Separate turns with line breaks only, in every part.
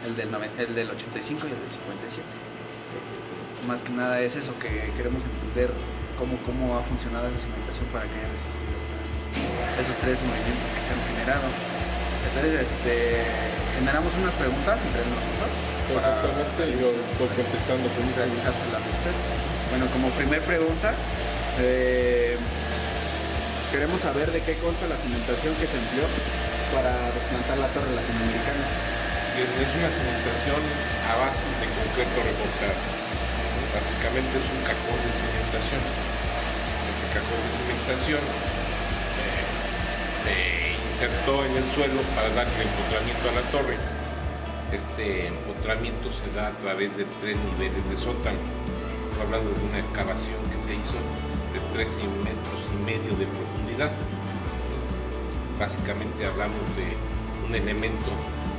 el del 85 y el del 57. Más que nada es eso, que queremos entender cómo ha funcionado la cimentación para que haya resistido esos tres movimientos que se han generado. Entonces, generamos unas preguntas entre nosotros.
Exactamente, yo voy contestando con
realizárselas a usted. Bueno, como primer pregunta, queremos saber de qué consta la cimentación que se empleó para desplantar la torre latinoamericana.
Es una cimentación a base de concreto revolcado. Básicamente es un cajón de cimentación. Este cajón de cimentación se insertó en el suelo para darle empotramiento a la torre. Este empotramiento se da a través de 3 niveles de sótano. Estoy hablando de una excavación que se hizo de 13,5 metros de profundidad. Básicamente hablamos de un elemento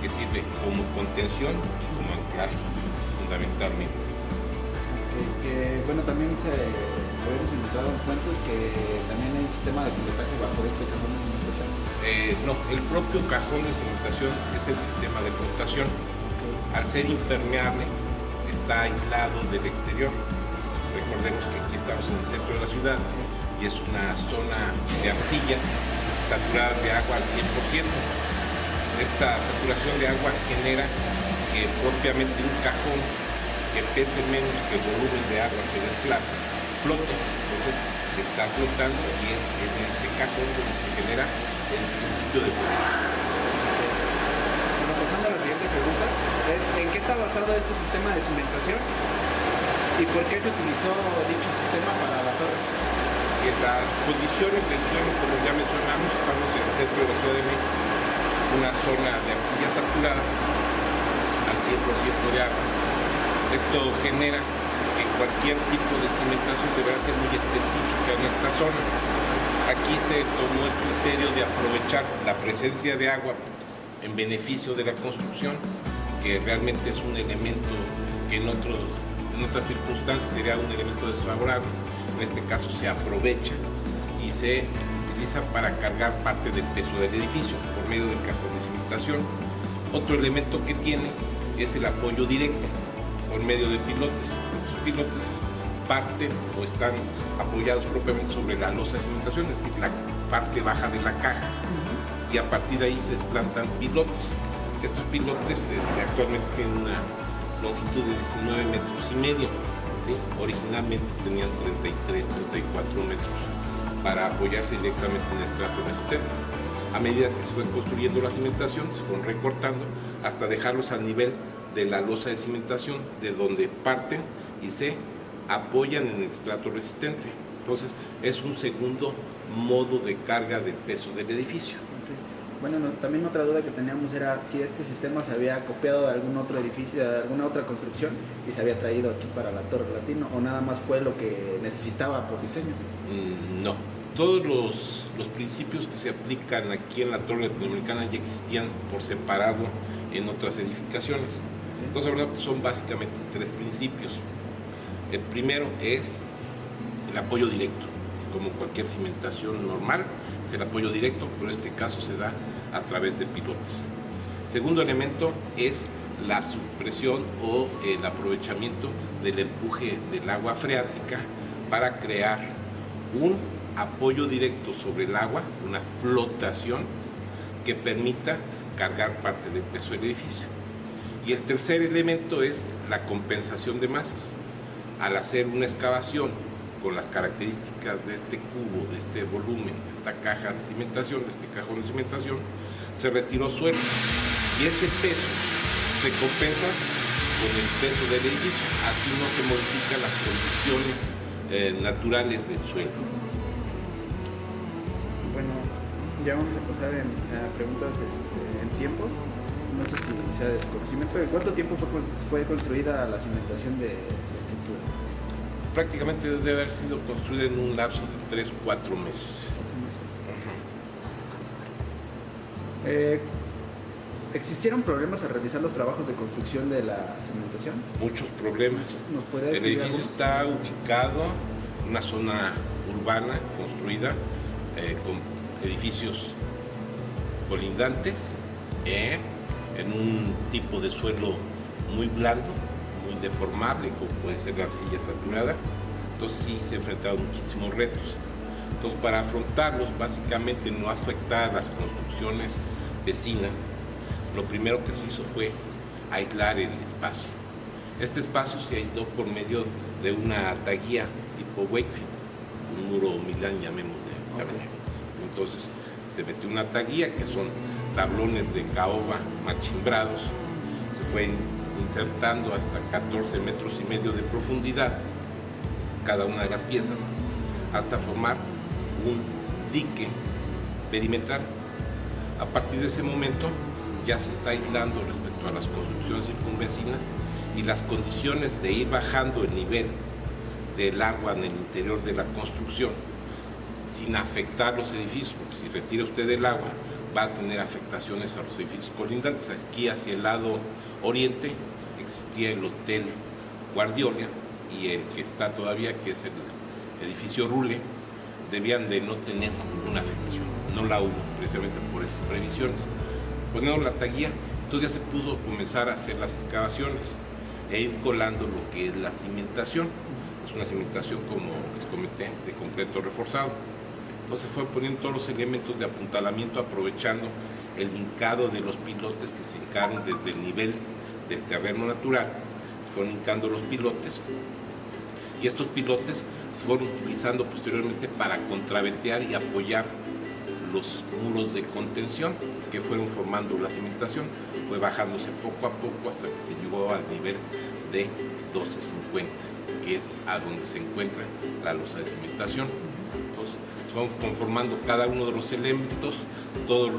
que sirve como contención y como anclaje, fundamentalmente.
Bueno, también habíamos encontrado en fuentes que también hay sistema de pilotaje bajo este cajón de cimentación.
No, el propio cajón de cimentación es el sistema de flotación. Al ser impermeable, está aislado del exterior. Recordemos que aquí estamos en el centro de la ciudad y es una zona de arcillas saturadas de agua al 100%. Esta saturación de agua genera que propiamente un cajón que pese menos que el volumen de agua que desplaza, flote. Entonces está flotando y es en este cajón donde se genera el principio de flotación.
Bueno, pasando a la siguiente pregunta, es ¿en qué está basado este sistema de cimentación y por qué se utilizó dicho sistema para la torre?
En las condiciones del suelo, como ya mencionamos, estamos en el centro de la Ciudad de México, una zona de arcilla saturada al 100% de agua. Esto genera que cualquier tipo de cimentación deberá ser muy específica en esta zona. Aquí se tomó el criterio de aprovechar la presencia de agua en beneficio de la construcción, que realmente es un elemento que en otras circunstancias sería un elemento desfavorable. En este caso se aprovecha y se utiliza para cargar parte del peso del edificio por medio del cajón de cimentación. Otro elemento que tiene es el apoyo directo por medio de pilotes. Los pilotes parten o están apoyados propiamente sobre la losa de cimentación, es decir, la parte baja de la caja, y a partir de ahí se desplantan pilotes. Estos pilotes actualmente tienen una longitud de 19,5 metros. ¿Sí? Originalmente tenían 33, 34 metros para apoyarse directamente en el estrato resistente. A medida que se fue construyendo la cimentación, se fueron recortando hasta dejarlos al nivel de la losa de cimentación, de donde parten y se apoyan en el estrato resistente. Entonces es un segundo modo de carga de peso del edificio.
Bueno, también otra duda que teníamos era si este sistema se había copiado de algún otro edificio, de alguna otra construcción y se había traído aquí para la Torre Latino, o nada más fue lo que necesitaba por diseño.
No, todos los principios que se aplican aquí en la Torre Latinoamericana ya existían por separado en otras edificaciones. Entonces, la verdad, son básicamente 3 principios. El primero es el apoyo directo. Como cualquier cimentación normal, es el apoyo directo, pero en este caso se da a través de pilotes. Segundo elemento es la supresión o el aprovechamiento del empuje del agua freática para crear un apoyo directo sobre el agua, una flotación que permita cargar parte del peso del edificio. Y el tercer elemento es la compensación de masas. Al hacer una excavación con las características de este cubo, de este volumen, de esta caja de cimentación, de este cajón de cimentación, se retiró suelo y ese peso se compensa con el peso del edificio, así no se modifican las condiciones naturales del suelo.
Bueno, ya vamos a pasar a preguntas en tiempos. No sé si sea de su conocimiento, pero ¿cuánto tiempo fue construida la cimentación de la estructura?
Prácticamente debe haber sido construida en un lapso de 3-4 meses.
¿Existieron problemas al realizar los trabajos de construcción de la cimentación?
Muchos problemas. El edificio está ubicado en una zona urbana construida con edificios colindantes. en un tipo de suelo muy blando, muy deformable, como puede ser la arcilla saturada. Entonces sí se enfrentaron muchísimos retos. Entonces, para afrontarlos, básicamente no afectar las construcciones vecinas, lo primero que se hizo fue aislar el espacio. Este espacio se aisló por medio de una taguía tipo Wakefield, un muro Milán, llamémosle. Okay. Entonces se metió una taguía, que son tablones de caoba machimbrados, se fue insertando hasta 14 metros y medio de profundidad cada una de las piezas, hasta formar un dique perimetral. A partir de ese momento ya se está aislando respecto a las construcciones circunvecinas, y las condiciones de ir bajando el nivel del agua en el interior de la construcción sin afectar los edificios, porque si retira usted el agua va a tener afectaciones a los edificios colindantes. Aquí hacia el lado oriente existía el Hotel Guardiola, y el que está todavía, que es el edificio Rule, debían de no tener ninguna afectación. No la hubo, precisamente por esas previsiones. Poniendo la taguía, entonces ya se pudo comenzar a hacer las excavaciones e ir colando lo que es la cimentación. Es una cimentación, como les comenté, de concreto reforzado. Entonces fue poniendo todos los elementos de apuntalamiento, aprovechando el hincado de los pilotes que se hincaron desde el nivel del terreno natural. Fueron hincando los pilotes, y estos pilotes fueron utilizando posteriormente para contraventear y apoyar los muros de contención que fueron formando la cimentación. Fue bajándose poco a poco hasta que se llegó al nivel de 1250, que es a donde se encuentra la losa de cimentación. Entonces vamos conformando cada uno de los elementos, todos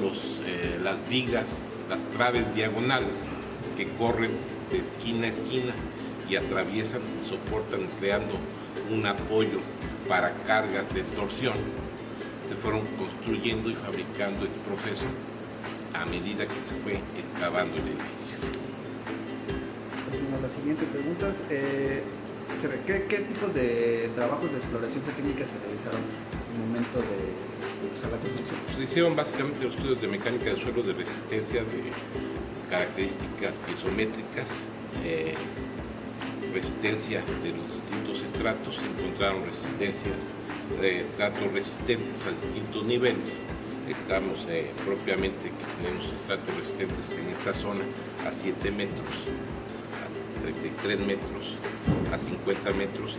las vigas, las traves diagonales que corren de esquina a esquina y atraviesan y soportan, creando un apoyo para cargas de torsión. Se fueron construyendo y fabricando el proceso a medida que se fue excavando el edificio.
La siguiente pregunta es, ¿qué tipos de trabajos de exploración geotécnica se realizaron en el momento de empezar la construcción?
Se hicieron básicamente los estudios de mecánica de suelo, de resistencia, de características piezométricas, resistencia de los distintos estratos. Se encontraron resistencias, estratos resistentes a distintos niveles. Estamos propiamente, tenemos estratos resistentes en esta zona a 7 metros, a 33 metros, a 50 metros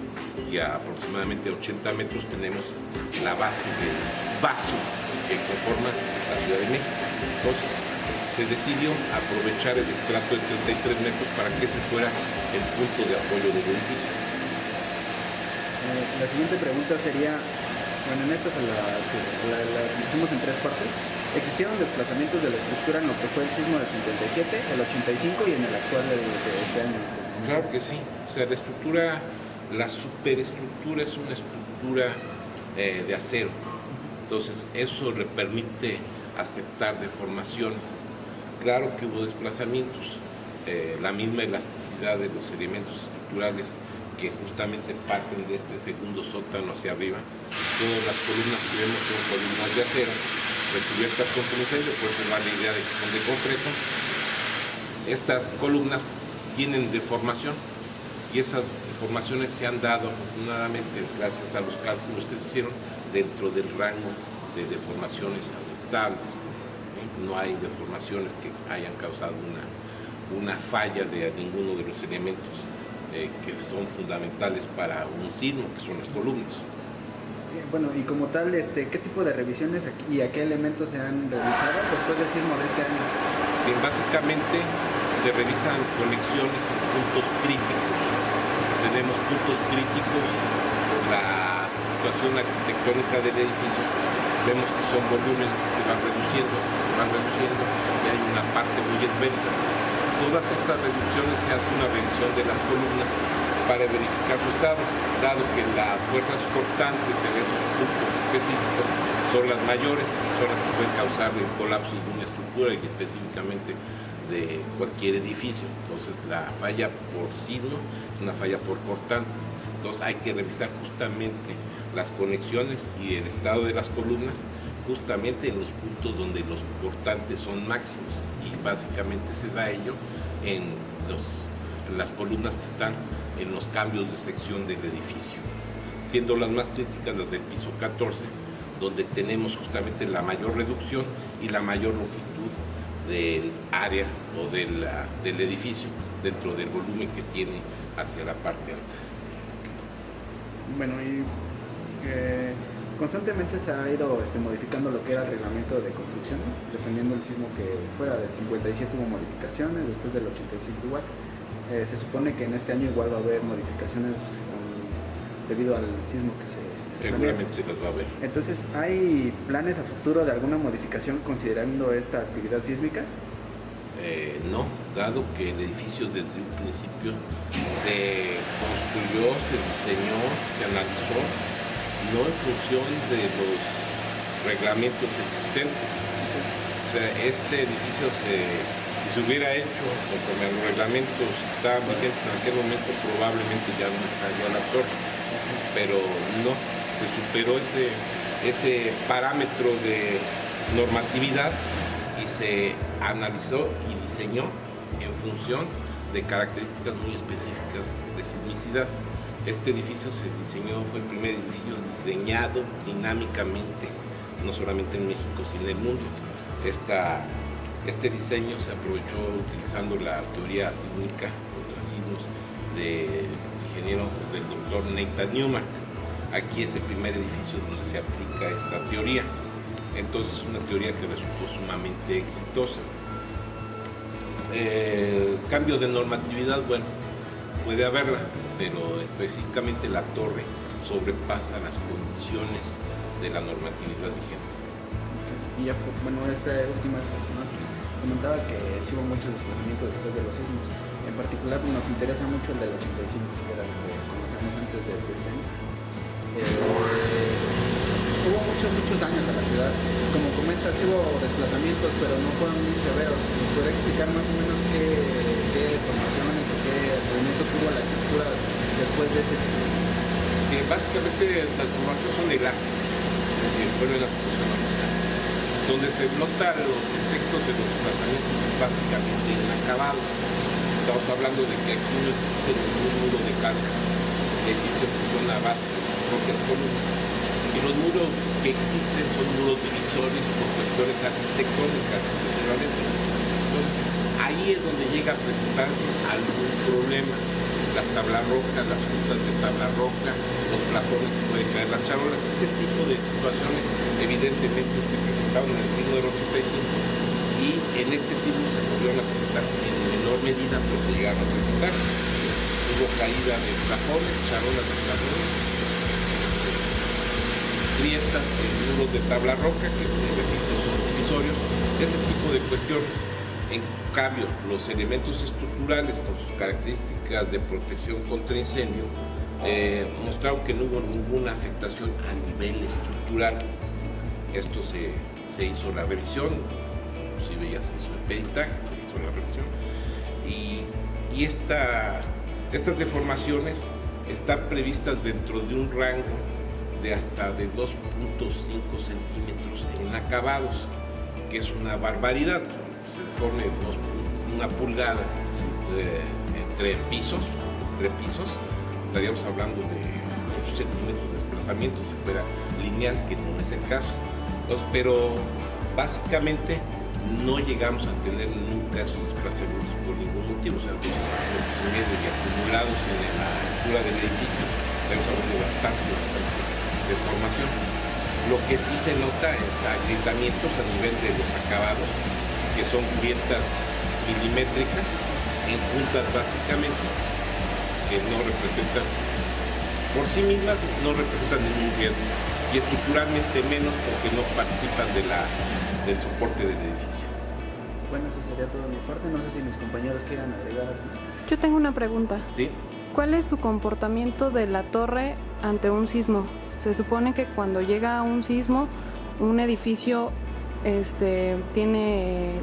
y a aproximadamente 80 metros tenemos la base del vaso que conforma la Ciudad de México. Entonces se decidió aprovechar el estrato de 33 metros para que ese fuera el punto de apoyo del edificio.
La siguiente pregunta sería, bueno, en esta la hicimos en 3 partes. ¿Existieron desplazamientos de la estructura en lo que fue el sismo del 57, el 85 y en el actual de este año?
Claro que sí. O sea, la superestructura es una estructura de acero. Entonces, eso le permite aceptar deformaciones. Claro que hubo desplazamientos. La misma elasticidad de los elementos estructurales que justamente parten de este segundo sótano hacia arriba. Todas las columnas que vemos son columnas de acero recubiertas con micelio, por eso va la idea de que son de concreto. Estas columnas tienen deformación, y esas deformaciones se han dado afortunadamente gracias a los cálculos que se hicieron dentro del rango de deformaciones aceptables. No hay deformaciones que hayan causado una falla de ninguno de los elementos que son fundamentales para un sismo, que son las columnas.
Bueno, y como tal, ¿qué tipo de revisiones y a qué elementos se han realizado después del sismo de este año?
Bien, básicamente se revisan conexiones en puntos críticos. Tenemos puntos críticos por la situación arquitectónica del edificio. Vemos que son volúmenes que se van reduciendo, y hay una parte muy esbelta. Todas estas reducciones se hace una revisión de las columnas para verificar su estado, dado que las fuerzas cortantes en esos puntos específicos son las mayores, son las que pueden causar el colapso de una estructura y específicamente de cualquier edificio. Entonces la falla por sismo es una falla por cortante. Entonces hay que revisar justamente las conexiones y el estado de las columnas justamente en los puntos donde los cortantes son máximos. y básicamente se da ello en las columnas que están en los cambios de sección del edificio, siendo las más críticas las del piso 14, donde tenemos justamente la mayor reducción y la mayor longitud del área o del edificio dentro del volumen que tiene hacia la parte alta.
Bueno, y constantemente se ha ido modificando lo que era el reglamento de construcciones, dependiendo del sismo que fuera. Del 57 hubo modificaciones, después del 85 igual. Se supone que en este año igual va a haber modificaciones debido al sismo que se
seguramente las va a haber.
Entonces, ¿hay planes a futuro de alguna modificación considerando esta actividad sísmica?
No, dado que el edificio desde un principio se construyó, se diseñó, se analizó, no en función de los reglamentos existentes. O sea, este edificio, si se hubiera hecho conforme a los reglamentos que estaban vigentes en aquel momento, probablemente ya no estaría la torre. Pero no, se superó ese parámetro de normatividad y se analizó y diseñó en función de características muy específicas de sismicidad. Este edificio se diseñó, fue el primer edificio diseñado dinámicamente, no solamente en México, sino en el mundo. Este diseño se aprovechó utilizando la teoría sísmica contra sismos del ingeniero, del doctor Nathan Newmark. Aquí es el primer edificio donde se aplica esta teoría. Entonces es una teoría que resultó sumamente exitosa. Cambio de normatividad, bueno, puede haberla, pero específicamente la torre sobrepasa las condiciones de la normatividad vigente.
Y ya, bueno, esta última persona comentaba que sí hubo muchos desplazamientos después de los sismos. En particular nos interesa mucho el del 85, que era el que conocíamos antes de este año. Hubo muchos daños a la ciudad. Como comentas, sí hubo desplazamientos, pero no fueron muy severos. ¿Nos podría explicar más o menos qué deformaciones o qué movimiento tuvo la estructura después de ese sismo?
Básicamente las deformaciones son elásticas, es decir, fueron la situación original. Donde se notan los efectos de los desplazamientos básicamente inacabados. Estamos hablando de que aquí no existe ningún muro de carga. El edificio funciona a base de sus propias columnas. Y los muros que existen son muros divisores por cuestiones arquitectónicas, efectivamente. Entonces, ahí es donde llega a presentarse algún problema. Las tablas rojas, las juntas de tabla roja, los plafones que pueden caer, las charolas, ese tipo de situaciones evidentemente se presentaron en el sismo del 85 y en este sismo se volvieron a presentar en menor medida, pero se llegaron a presentar. Hubo caída de plafones, charolas de plafones, grietas en muros de tabla roca, que repito son divisorios, ese tipo de cuestiones. En cambio, los elementos estructurales con sus características de protección contra incendio mostraron que no hubo ninguna afectación a nivel estructural. Esto se hizo la revisión, inclusive ya se hizo el peritaje, se hizo la revisión, y estas deformaciones están previstas dentro de un rango de hasta de 2.5 centímetros en acabados, que es una barbaridad. Se deforme una pulgada entre pisos, estaríamos hablando de 8 centímetros de desplazamiento si fuera lineal, que no es el caso. Entonces, pero básicamente no llegamos a tener nunca esos desplazamientos por ningún motivo, o sea, 2 metros y acumulados en la altura del edificio, estamos hablando de bastante deformación. Lo que sí se nota es agrietamientos a nivel de los acabados, que son grietas milimétricas en puntas básicamente, que no representan, por sí mismas no representan ningún riesgo, y estructuralmente menos porque no participan del soporte del edificio.
Bueno, eso sería todo de mi parte. No sé si mis compañeros quieran agregar algo.
Yo tengo una pregunta.
¿Sí?
¿Cuál es su comportamiento de la torre ante un sismo? Se supone que cuando llega un sismo, un edificio tiene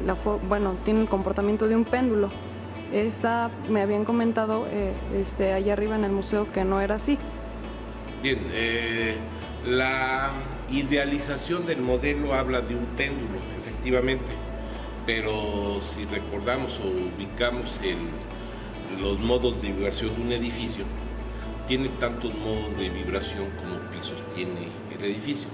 tiene el comportamiento de un péndulo. Me habían comentado allá arriba en el museo que no era así.
Bien, la idealización del modelo habla de un péndulo, efectivamente, pero si recordamos o ubicamos los modos de vibración de un edificio, tiene tantos modos de vibración como pisos tiene el edificio.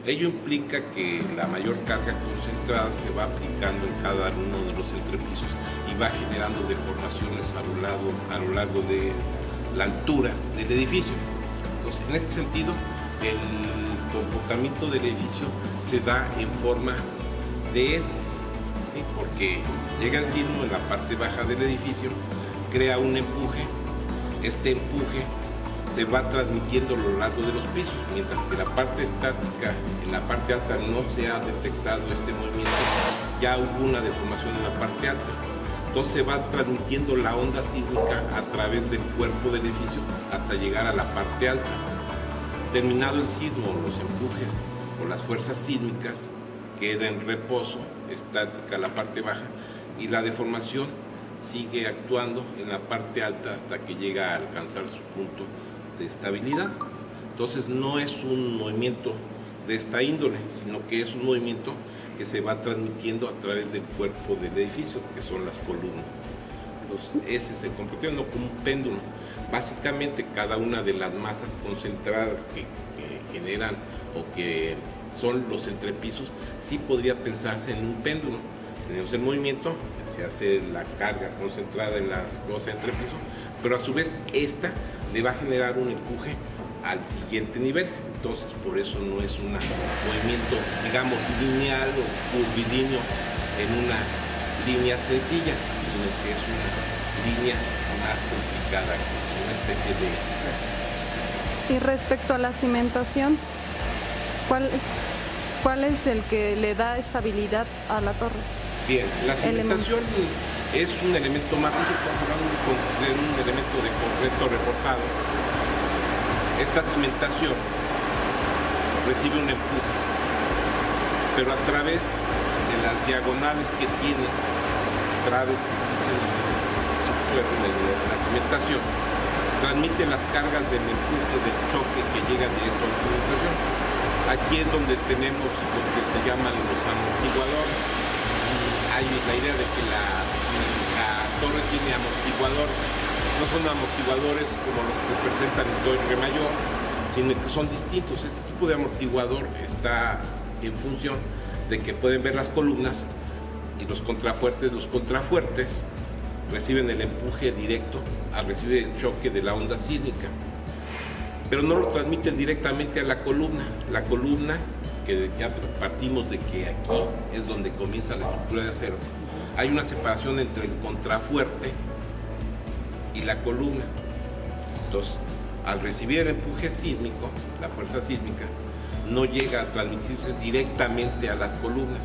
Ello implica que la mayor carga concentrada se va aplicando en cada uno de los entrepisos y va generando deformaciones a lo largo de la altura del edificio. Entonces, en este sentido, el comportamiento del edificio se da en forma de S, ¿sí? Porque llega el sismo en la parte baja del edificio, crea un empuje, este empuje se va transmitiendo a lo largo de los pisos, mientras que la parte estática, en la parte alta no se ha detectado este movimiento, ya hubo una deformación en la parte alta. Entonces se va transmitiendo la onda sísmica a través del cuerpo del edificio hasta llegar a la parte alta. Terminado el sismo, los empujes o las fuerzas sísmicas queda en reposo, estática la parte baja, y la deformación sigue actuando en la parte alta hasta que llega a alcanzar su punto de estabilidad. Entonces no es un movimiento de esta índole, sino que es un movimiento que se va transmitiendo a través del cuerpo del edificio, que son las columnas. Entonces ese es el comportamiento, no como un péndulo. Básicamente cada una de las masas concentradas que generan o que son los entrepisos, sí podría pensarse en un péndulo. Tenemos el movimiento, se hace la carga concentrada en los entrepisos, pero a su vez esta le va a generar un empuje al siguiente nivel. Entonces por eso no es un movimiento, digamos, lineal o curvilíneo en una línea sencilla, sino que es una línea más complicada, que es una especie de S.
Y respecto a la cimentación, ¿cuál es el que le da estabilidad a la torre?
Bien, la cimentación es un elemento más rígido, estamos hablando de un elemento de concreto reforzado. Esta cimentación recibe un empuje, pero a través de las diagonales que tiene, traves que existen en la cimentación, transmite las cargas del empuje, del choque que llega directo a la cimentación. Aquí es donde tenemos lo que se llaman los amortiguadores. Hay la idea de que la torre tiene amortiguadores. No son amortiguadores como los que se presentan en torre mayor, sino que son distintos. Este tipo de amortiguador está en función de que pueden ver las columnas y los contrafuertes. Los contrafuertes reciben el empuje directo al recibir el choque de la onda sísmica, pero no lo transmiten directamente a la columna. La columna, que ya partimos de que aquí es donde comienza la estructura de acero, hay una separación entre el contrafuerte y la columna. Entonces, al recibir el empuje sísmico, la fuerza sísmica no llega a transmitirse directamente a las columnas,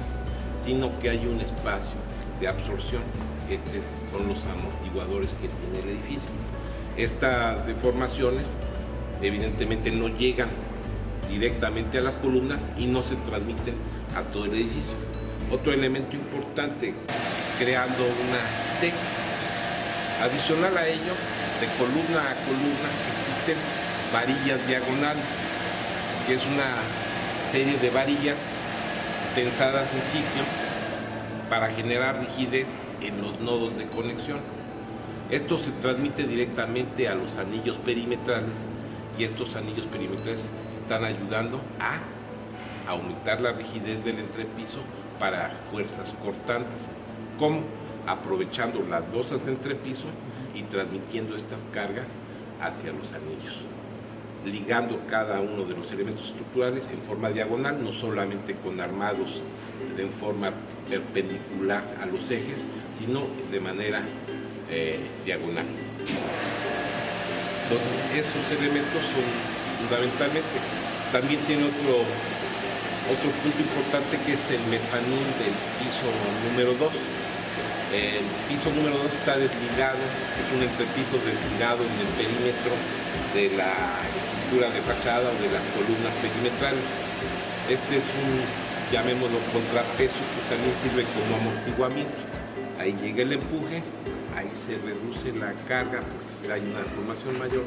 sino que hay un espacio de absorción. Estos son los amortiguadores que tiene el edificio. Estas deformaciones evidentemente no llegan directamente a las columnas y no se transmiten a todo el edificio. Otro elemento importante, creando una T. Adicional a ello, de columna a columna existen varillas diagonales, que es una serie de varillas tensadas en sitio para generar rigidez en los nodos de conexión. Esto se transmite directamente a los anillos perimetrales, y estos anillos perimetrales están ayudando a aumentar la rigidez del entrepiso para fuerzas cortantes, como aprovechando las losas de entrepiso y transmitiendo estas cargas hacia los anillos, ligando cada uno de los elementos estructurales en forma diagonal, no solamente con armados en forma perpendicular a los ejes, sino de manera diagonal. Entonces, esos elementos son fundamentalmente. También tiene otro punto importante, que es el mezanín del piso número 2. El piso número 2 está desligado, es un entrepiso desligado en el perímetro de la estructura de fachada o de las columnas perimetrales. Este es un, llamémoslo, contrapeso, que también sirve como amortiguamiento. Ahí llega el empuje, ahí se reduce la carga porque hay una deformación mayor,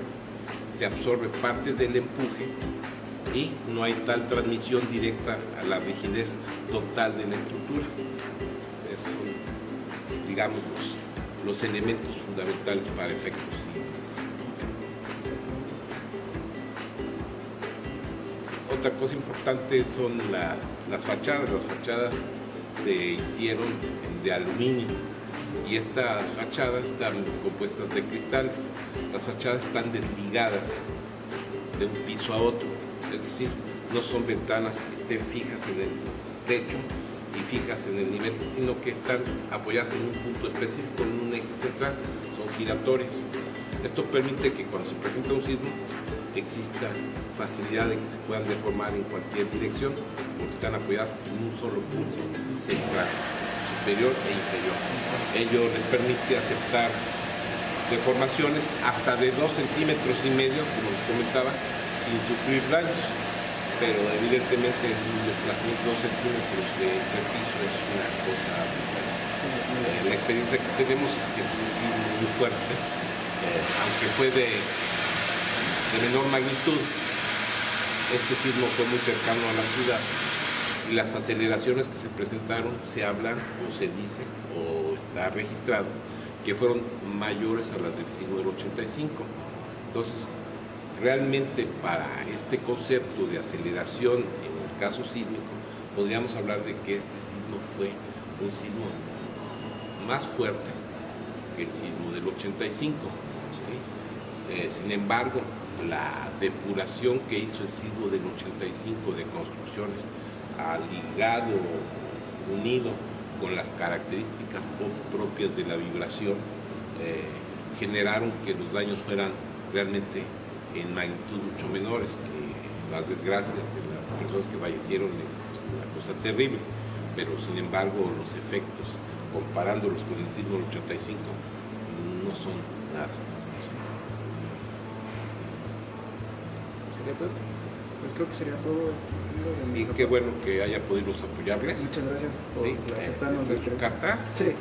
se absorbe parte del empuje y no hay tal transmisión directa a la rigidez total de la estructura. Esos son, digamos, los elementos fundamentales para efectos sísmicos. Otra cosa importante son las fachadas. Las fachadas se hicieron de aluminio y estas fachadas están compuestas de cristales. Las fachadas están desligadas de un piso a otro, es decir, no son ventanas que estén fijas en el techo y fijas en el nivel, sino que están apoyadas en un punto específico, en un eje central, son giratorias. Esto permite que cuando se presenta un sismo exista facilidad de que se puedan deformar en cualquier dirección, porque están apoyadas en un solo punto central, superior e inferior. Ello les permite aceptar deformaciones hasta de 2,5 centímetros, como les comentaba, sin sufrir daños, pero evidentemente un desplazamiento de 2 centímetros de piso es una cosa brutal. La experiencia que tenemos es que fue un sismo muy fuerte, aunque fue de menor magnitud. Este sismo fue muy cercano a la ciudad y las aceleraciones que se presentaron se hablan o se dice o está registrado que fueron mayores a las del sismo del 85. Entonces, realmente para este concepto de aceleración en el caso sísmico, podríamos hablar de que este sismo fue un sismo más fuerte que el sismo del 85. ¿Sí? Sin embargo, la depuración que hizo el sismo del 85 de construcciones, ligado, unido con las características propias de la vibración, generaron que los daños fueran realmente en magnitud mucho menores, que las desgracias de las personas que fallecieron es una cosa terrible, pero sin embargo los efectos, comparándolos con el sismo del 85, no son nada.
Pues creo que sería todo.
Y qué bueno que haya podido apoyarles.
Muchas gracias por
¿Sí?
aceptarnos
¿Su carta?
Sí.